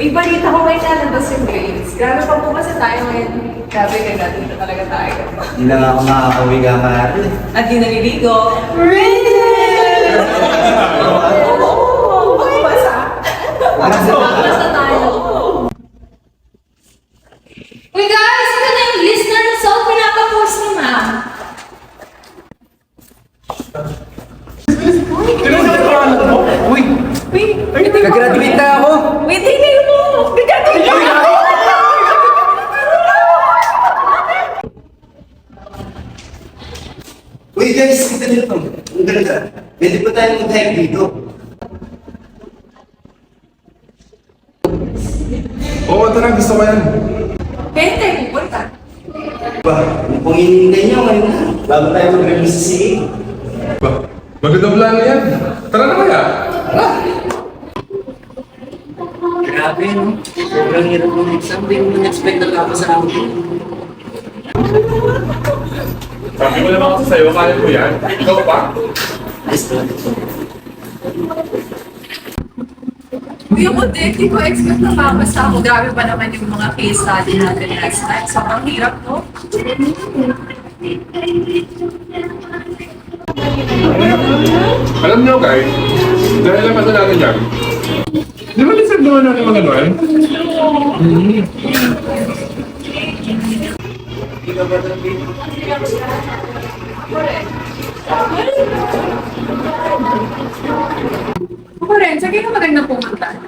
Uy, balita ko may lalabas yung grades. Grabe pa po kasi tayo ngayon. Grabe ka natin na talaga tayo. Hindi lang ako makakauwi kakaaral. At di naliligo. Really? Oo! Magbasa. Magbasa tayo. Uy guys, ito na yung list na result pinapapost ni ma'am. Uy! Nag-graduate na ako! Wait, tingnan mo! Nag-graduate ka! Uy guys, kita nyo ito. Ang ganda. Pwede pa tayo mag-hike dito. Oo, tara, gusto ko yan. Kaya tayo pupunta. Ba, kung hinihintay nyo ngayon na, bago tayo mag-release sa CA. Ba, magandang plano yan. Tara na kaya. Tara. Grabe, no? Sobrang hirap ng exam. Hindi mo na-expect na tapos sa amin. Sabi ko naman kasi sa'yo, kaya ko yan. Ikaw pa? Ayos na. Uy, ako din, hindi ko expect na mabasa ako. Grabe pa naman yung mga case study natin last time. Sobrang hirap, no? Alam niyo guys, dahil lang kasi natin yan. Di ba deserve naman natin mga ganon? Hindi ka ba nabili? Ako rin, sige ka magandang pumunta.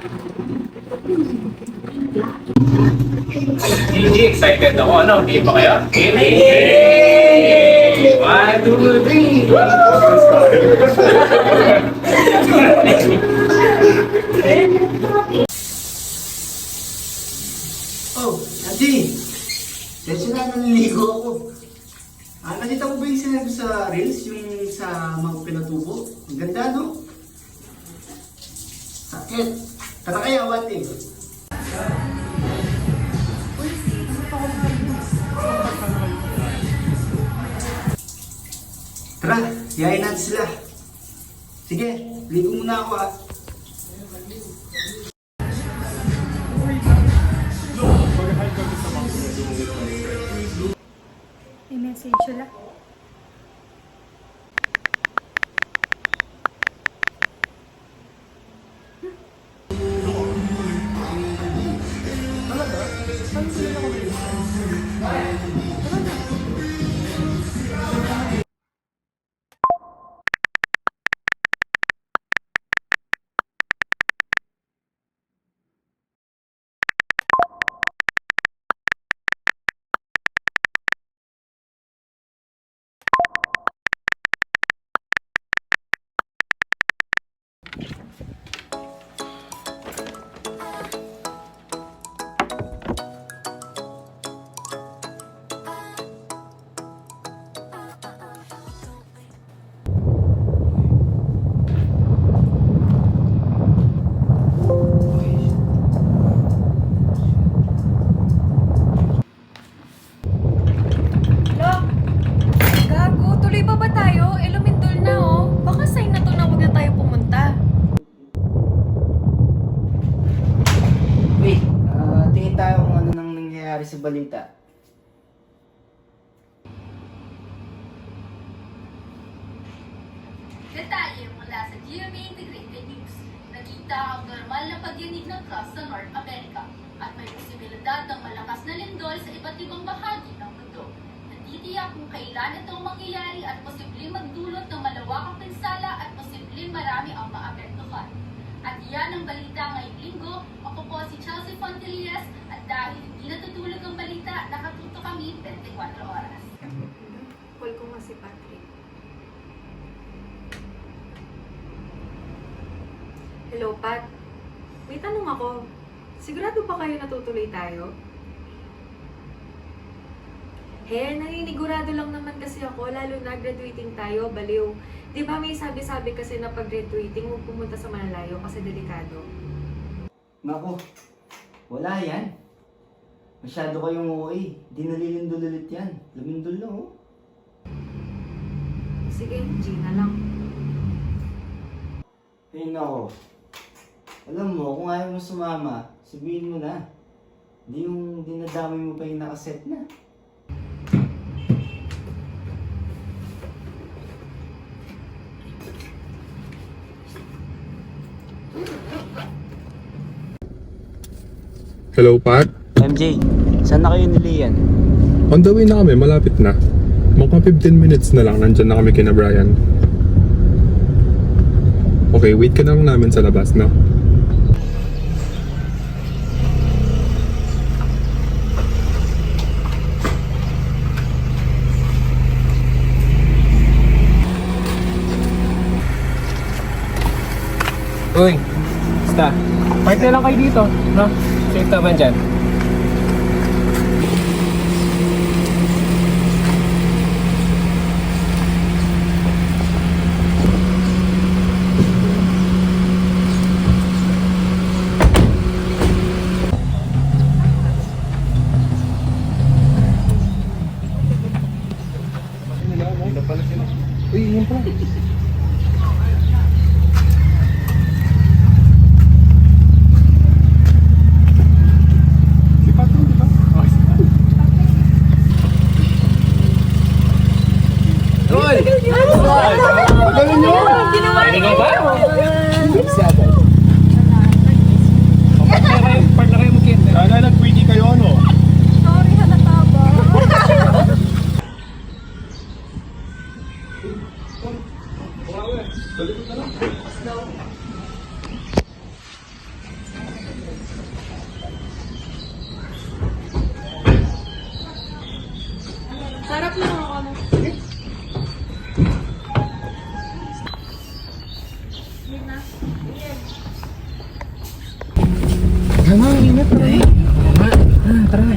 Hindi excited ako. Ano? Hindi pa kaya? Hindi! 1, 2, 3! Oh, Ate! Kasi na naliligo ako. Nakita mo ba yung sinabi sa Reels? Yung sa mga pinatubo? Ang ganda, no? Sakit. Tara kaya, Ate. Tara, yayin natin sila. Sige, ligo muna ako ha. May message sila. Tingin tayo kung ano nang nangyayari sa balita. Detalye mula sa GMA Integrated News. Nakita ang normal na pagyanig ng gas sa North America at may posibilidad ng malakas na lindol sa iba't ibang bahagi ng mundo. Natitiyak kung kailan itong mangyayari at posibleng magdulot ng malawakang pinsala at posibleng marami ang maapektuhan. At yan ang balita ngayong linggo Tortillas at dahil hindi natutulog ang balita, nakatuto kami 24 oras. Call ko nga si Patrick. Hello, Pat. May tanong ako. Sigurado ba kayo natutuloy tayo? Naninigurado lang naman kasi ako, lalo na graduating tayo, baliw. Di ba may sabi-sabi kasi na pag graduating, huwag pumunta sa malalayo kasi delikado. Nako, wala yan. Masyado kayong OA. Di nalilindol ulit yan. Lumindol lang, oh. Sige, Gina lang. Hey, nako. Alam mo, kung ayaw mo sumama, sabihin mo na. Hindi yung dinadami mo pa yung nakaset na. Hello, Pat? MJ, saan na kayo ni Lian? On the way na kami, malapit na. Mukhang 15 minutes na lang, nandyan na kami kina Brian. Okay, wait ka na lang namin sa labas, no? Uy, basta. Park na lang kayo dito, no? Safe naman dyan. Uy, yun pala. Si Patrick, di ba? Uy! Ganun yun! Pwede nga ba? Park na kayo mag-kit. Sana nag-pretty kayo, ano? Sarap lang ako. Tama, ingat na rin. Tara.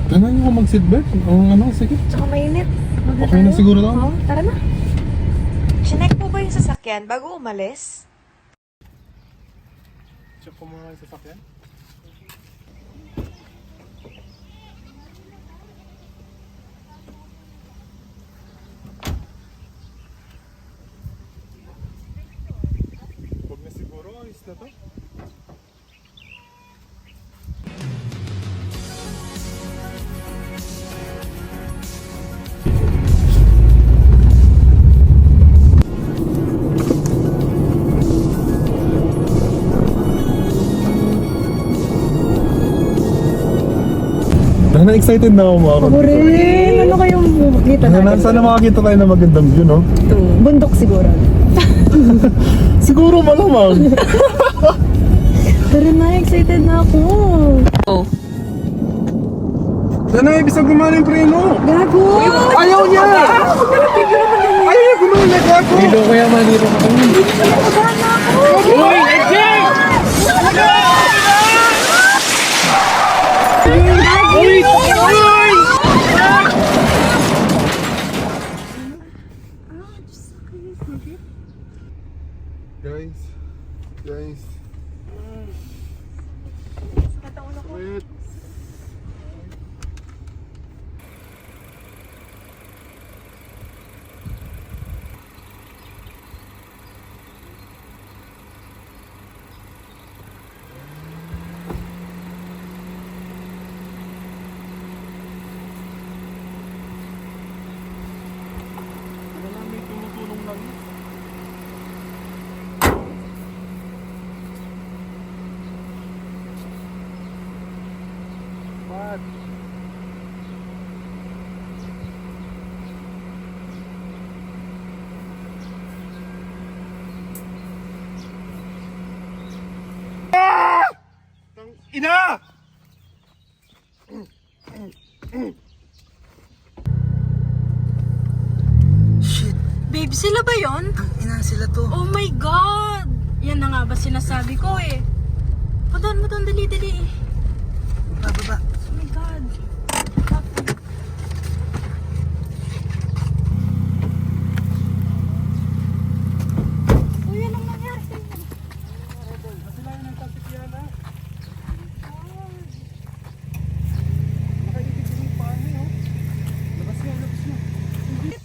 Tama nyo kung mag-seatbelt. Ang ano, sige. Tsaka mainit. Okay na siguro daw. Oo, tara na. Sinek po ba yung sasakyan bago umalis? Check ko muna yung sasakyan. Huwag na siguro, ayos na to. Dahil excited na ako makakita. Ako rin! Ano kayong makikita natin? Sana makakita tayo ng magandang view, no? Bundok siguro. Siguro malamang. Tara na, excited na ako. Sana ibig gumana yung preno. Gago! Ayaw niya! Ayaw niya gumana, gago! Dito kaya maniro ka kami. Uy, Edging! Uy! Uy! Guys. Wait. Wala, may tumutulong lang. What? Ah! ina! Shit, Babe, sila ba yon? ang ina sila to. Oh my God! Yan na nga ba sinasabi ko eh. Padaan mo doon, dali-dali. Bababa. Oh my God. Oh, yan ang nangyari sa inyo.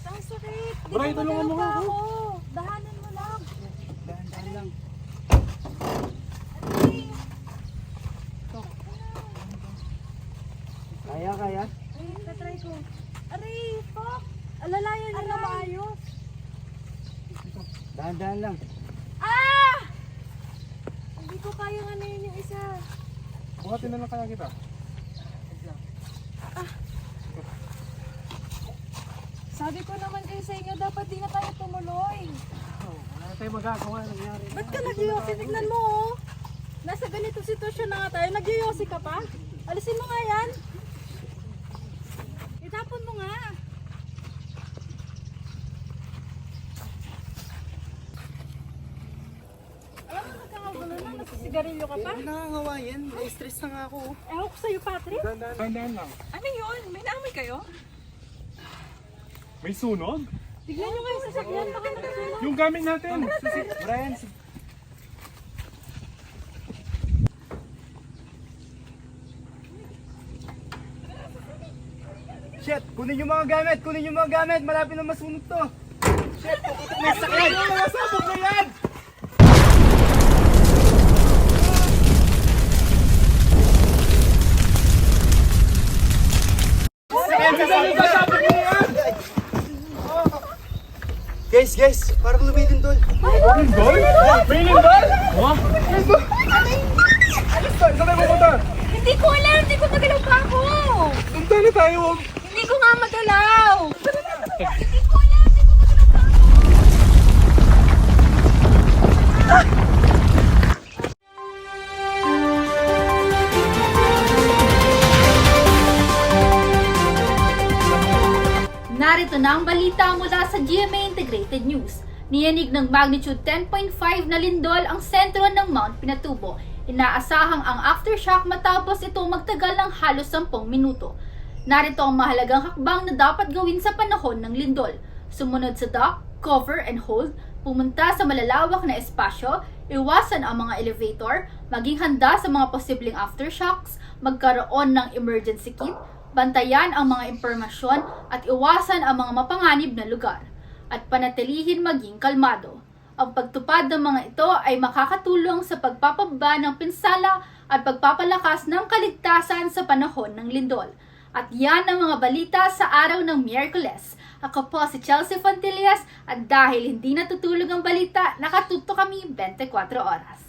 Ang sakit. Di Bray, ba tulungan mo magalaw ako. pa ako? Dahanan mo lang. Dahan-dahan lang. Kaya, kaya? Ay, tatry ko. Aray, fuck. Alalayan niyo na maayos. Dahan-dahan lang. Ah! Hindi ko kayang ano yun yung isa. Buhatin na lang kaya kita. Sabi ko naman kayo sa inyo, dapat di na tayo tumuloy. Wala na tayo magagawa. Nangyari na. Ba't ka nag-yosi? Tignan mo oh. Nasa ganitong sitwasyon na nga tayo. Nag-yosi ka pa? Alisin mo nga yan. Itapon mo nga. Alam mo, nagkakagulo na. Nasisigarilyo ka pa? Nangangawa yan. Na-stress na nga ako. Ewan ko sa'yo, Patrick. Dahan-dahan lang. Ano yun? May naamoy kayo? May sunog? Tignan nyo kayo sa sakyan. Baka nagsunog. Yung gamit natin. Brian, shit! Kunin yung mga gamit! Kunin yung mga gamit! Malapit na masunog to! Shit! Puputok na yung sakyan! Nasabog na yan! Guys! Parang lumilindol! Lindol? May lindol? Wah? Alis tayo! Saan tayo pupunta? Hindi ko alam. Hindi ko magalaw pa ako. Punta na tayo. Hindi ko nga magalaw. Narito na ang balita mula sa GMA Integrated News. Niyanig ng magnitude 10.5 na lindol ang sentro ng Mount Pinatubo. Inaasahang ang aftershock matapos ito magtagal ng halos 10 minuto. Narito ang mahalagang hakbang na dapat gawin sa panahon ng lindol. Sumunod sa dock, cover and hold, pumunta sa malalawak na espasyo, iwasan ang mga elevator, maging handa sa mga posibleng aftershocks, magkaroon ng emergency kit, bantayan ang mga impormasyon at iwasan ang mga mapanganib na lugar at panatilihin maging kalmado. Ang pagtupad ng mga ito ay makakatulong sa pagpapababa ng pinsala at pagpapalakas ng kaligtasan sa panahon ng lindol. At yan ang mga balita sa araw ng Miyerkules. Ako po si Chelsea Fontillas at dahil hindi natutulog ang balita, nakatuto kami 24 oras.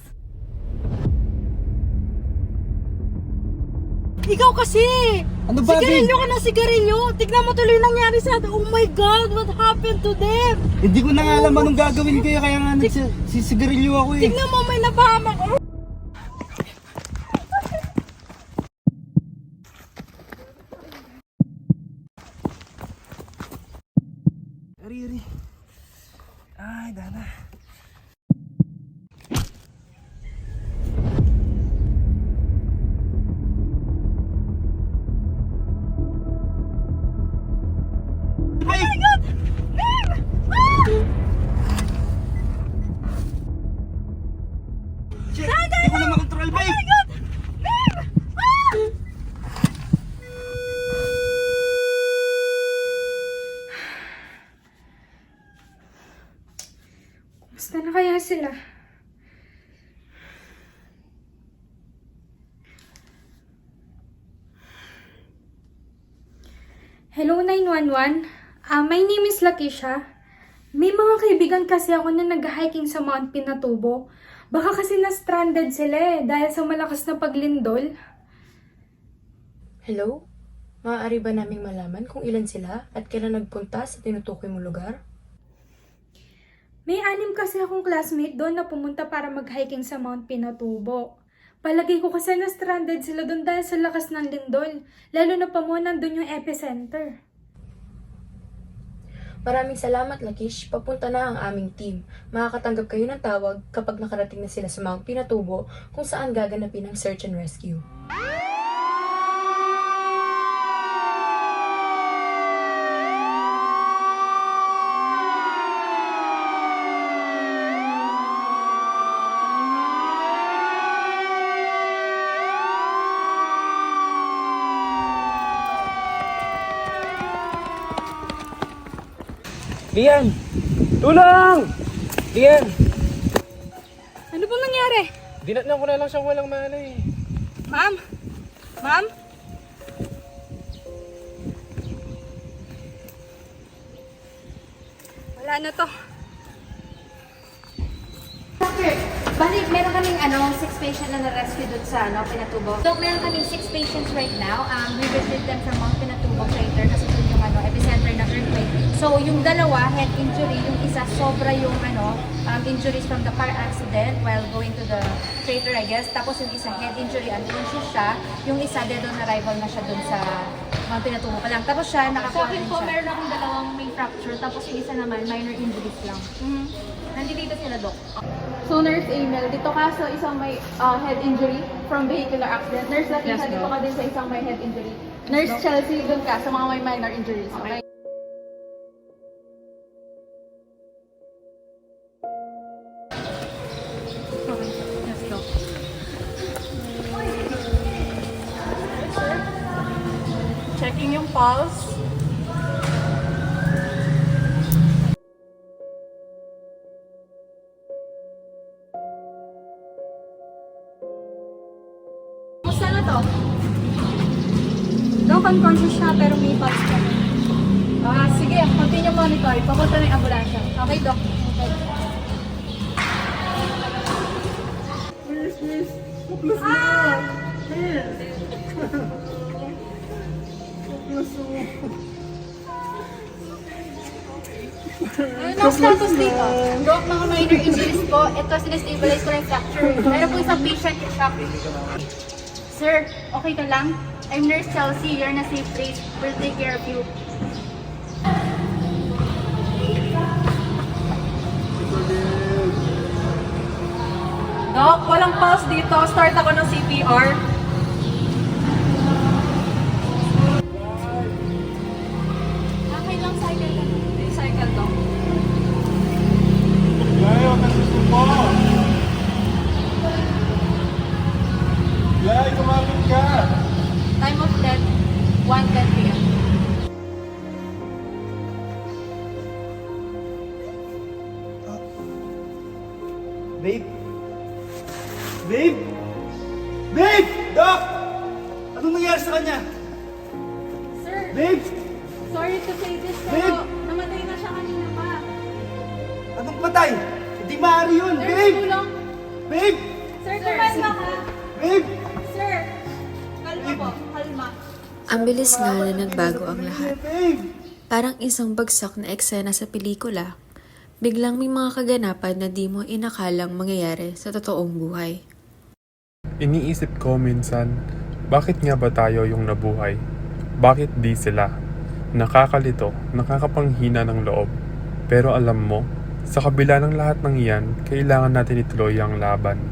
Ikaw kasi! Ano ba, Sigarilyo ka na sigarilyo! Tignan mo tuloy nangyari sa atin. Oh my God! What happened to them? Hindi ko na nga alam anong gagawin ko kaya nga nagsisigarilyo ako eh. Tignan mo, may nabahamak. Oh. Ari. Ay, dana. Oh my God! Babe! Ah! Shit! Hindi ko na makontrol, babe! Oh my God! Babe! Ah! Kumusta na kaya sila? Hello 911. My name is Lakeisha. May mga kaibigan kasi ako na nag-hiking sa Mount Pinatubo. Baka kasi na-stranded sila dahil sa malakas na paglindol. Hello? Maaari ba naming malaman kung ilan sila at kailan nagpunta sa tinutukoy mong lugar? May 6 kasi akong classmate doon na pumunta para mag-hiking sa Mount Pinatubo. Palagay ko kasi na stranded sila doon dahil sa lakas ng lindol. Lalo na pa mo nandun yung epicenter. Maraming salamat, Lakish. Papunta na ang aming team. Makakatanggap kayo ng tawag kapag nakarating na sila sa Mount Pinatubo kung saan gaganapin ang search and rescue. Lian! Tulong! Lian! Ano pong nangyari? Dinatnan ko na lang siyang walang malay. Ma'am? Ma'am? Wala na to. Bali, meron kaming 6 patient na na-rescue doon sa Pinatubo. So, meron kaming 6 patients right now. We received them from Mount Pinatubo crater kasi doon yung epicenter ng earthquake. So, yung dalawa, head injury. Yung isa, sobra yung injuries from the car accident while going to the crater, I guess. Tapos yung isa, head injury, unconscious siya. Yung isa, dead on arrival na siya doon sa Mount Pinatubo pa lang. Tapos siya, nakakuha rin siya. meron akong dalawang may fracture, tapos yung isa naman, minor injuries lang. Nandito sila, Doc. So, Nurse Emil, dito ka sa isang may head injury from vehicular accident. Nurse Latisha, dito ka din sa isang may head injury. Nurse Chelsea, doon ka sa mga may minor injuries. Okay? Yes, Doc. Checking yung pulse. Kumusta na to? Doc, unconscious siya pero may pulse pa. Sige, continue monitor. Papunta na yung ambulansya. Okay, Doc. Okay. Ano ang status dito? Doc, mga minor injuries po. Ito, sinestabilize ko na yung fracture. Meron po isang patient in shock. Sir, okay ka lang? I'm Nurse Chelsea. You're in a safe place. We'll take care of you. Doc, walang pulse dito. Start ako ng CPR. Okay lang, cycle ka. Cycle, Doc. Yayo, nagsusupo! Yay, kumapit ka! Time of death, 1:10 p.m. Babe? Babe? Babe! Doc! Anong nangyari sa kanya? Sir, Babe! sorry to say this, Babe! pero namatay na siya kanina pa. Anong patay? Hindi maaari yun! Sir, Babe! tulong. Babe! Sir, kumalma ka. Babe! Sir, kalma po, kalma. Ang bilis nga na nagbago ang lahat. Babe! Parang isang bagsak na eksena sa pelikula. Biglang may mga kaganapan na di mo inakalang mangyayari sa totoong buhay. Iniisip ko minsan, bakit nga ba tayo yung nabuhay? Bakit di sila? Nakakalito, nakakapanghina ng loob. Pero alam mo, sa kabila ng lahat ng iyan, kailangan natin ituloy ang laban.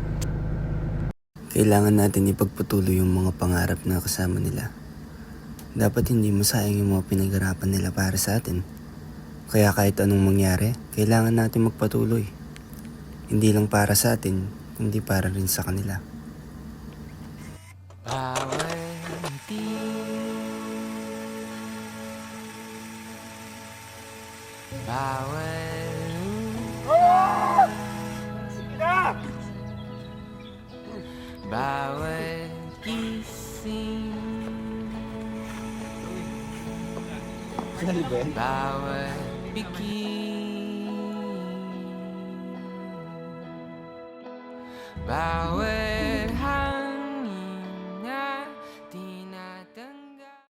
Kailangan natin ipagpatuloy yung mga pangarap na kasama nila. Dapat hindi masayang yung mga pinaghirapan nila para sa atin. Kaya kahit anong mangyari, kailangan natin magpatuloy. Hindi lang para sa atin, kundi para rin sa kanila. Bawat gising, bawat bikin, bawat